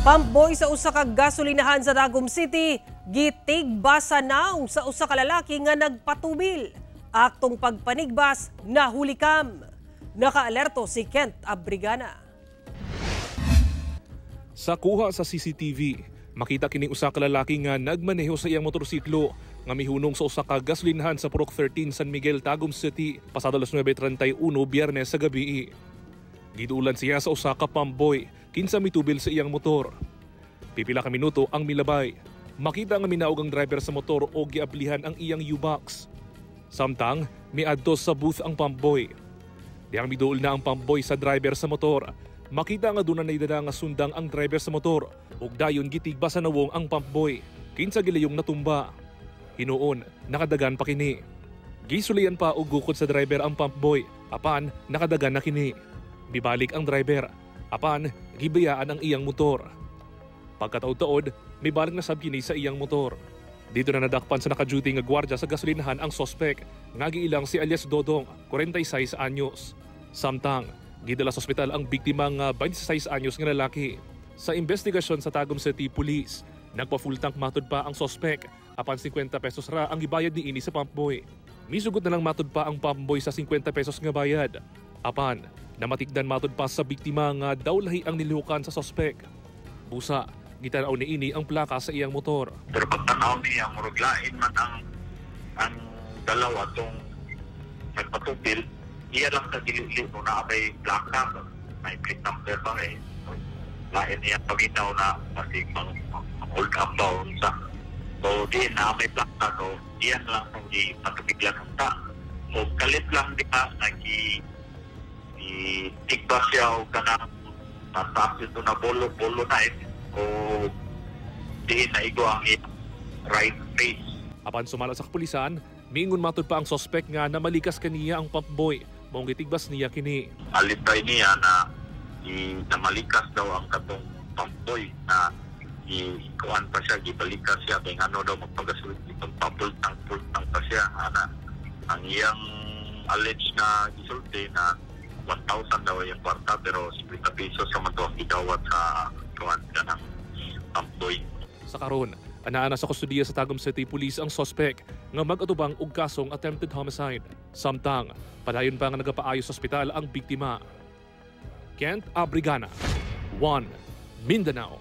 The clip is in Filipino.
Pamboy sa usa ka gasolinahan sa Tagum City, gitigbasa naong sa usa ka lalaki nga nagpatubil. Aktong pagpanigbas nahulikam. Nakaalerto si Kent Abrigana. Sa kuha sa CCTV, makita kining usa ka lalaki nga nagmaneho sa iyang motorsiklo nga mihunong sa usa ka gasolinahan sa Purok 13 San Miguel, Tagum City, pasado alas 9:31 Biyernes sa gabi. Gidulan siya sa usa ka pamboy kinsa mitubil sa iyang motor. Pipila ka minuto ang milabay. Makita nga minaog ang driver sa motor o giablihan ang iyang U-box. Samtang miadto sa booth ang pamboy. Diyang miduol na ang pamboy sa driver sa motor. Makita nga doon na naidala nga sundang ang driver sa motor ug dayon gitigba sa nawong ang pamboy. Kinsa gilayong natumba. Hinuon nakadagan pa kini. Gisulian pa og gukod sa driver ang pamboy apan nakadagan na kini. Bibalik ang driver apan gibayaan ang iyang motor. Pagkataod-taod, may balik na sabkini sa iyang motor. Dito na nadakpan sa naka-duty nga gwardya sa gasolinahan ang sospek nga giilang si alias Dodong, 46 anyos. Samtang gidala sa ospital ang biktima nga 26 anyos nga lalaki. Sa investigasyon sa Tagum City Police, nagpa-full tank matud pa ang sospek apan 50 pesos ra ang gibayad niini sa pumpboy. Misugot na lang matud pa ang pumpboy sa 50 pesos nga bayad. Apan namatikdan matud pa sa biktima nga daw lahi ang nilihukan sa sospek. Busa, gitanaw niini ang plaka sa iyang motor. Pero pagtanaw niya, muruglain man ang dalawa tong nagpatubil, iya lang sa gilid na may plaka, may plate number pa eh. Lain niya paminaw na masig mang hold up down sa. So di na may plaka ko, iyan lang kung di patubiglan ng ta. So kalit lang diya, nag-tigba siya o kanang natapos ito na bolo na eh. O di na igo ang right face. Apan sumala sa kapulisan, miingon matud pa ang sospek nga namalikas kaniya ang pumpboy. Maong gitigbas niya kini. Alitay niya na namalikas daw ang katong pumpboy na ikuan pa siya, gibalikas siya kaya ano daw magpagasulit itong papultang pa siya. Ang iyang alleged na gisulti na 1,000 daw yung kwarta pero 50 pesos sa mga ang gidawat sa kuan ka ng pamboy. Sa karon, anaana sa kustudiya sa Tagum City Police ang sospek nga mag-atubang og kasong attempted homicide. Samtang, padayon pa nga nagapaayo sa ospital ang biktima. Kent Abrigana, 1 Mindanao.